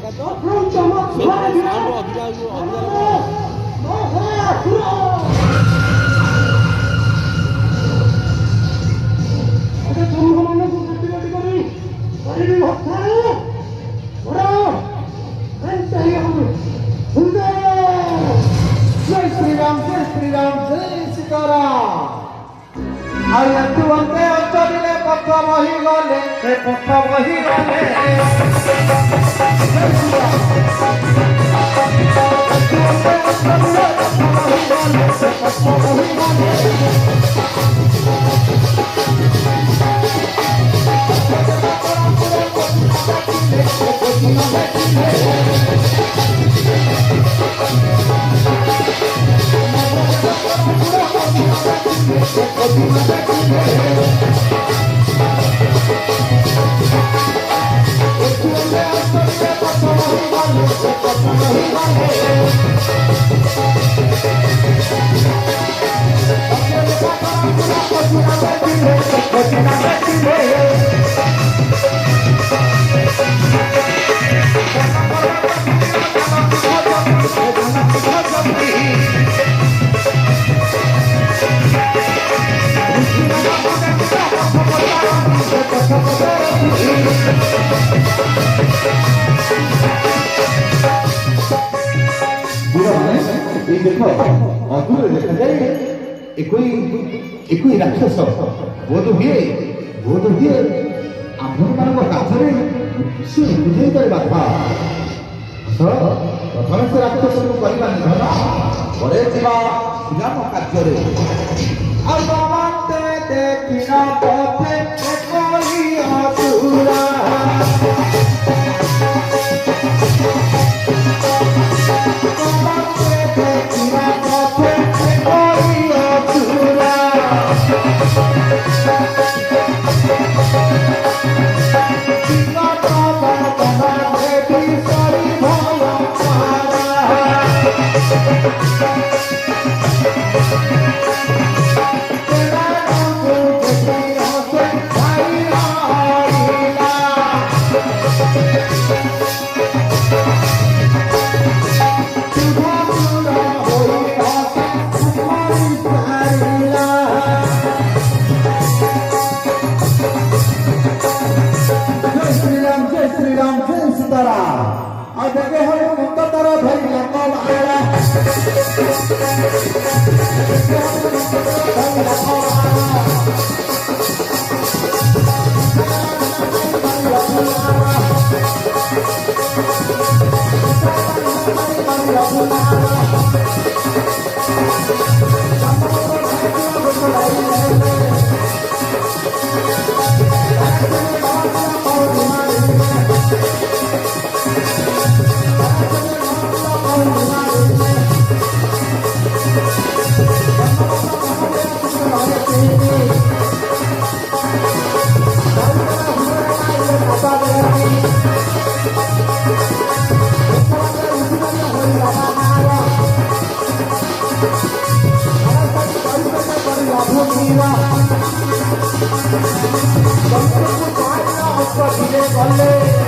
ଜାଗା ତ ସାଉଣ୍ଡ ଅଧିକା जय श्री राम जय सीताराम आया तू अंते चलिले पथ बही गले ए पथ बही गले देखो अधूर देखा जाए एक राक्षस बोध हुए आम्भर मान काथरे से बुझे बाधा प्रथम से राक्षस को करवा निधन परे जीवा श्रीराम कार्य देखिना पथे कोई असुरा जगह हो मुक्त तारा भाई लंबा आया धीरे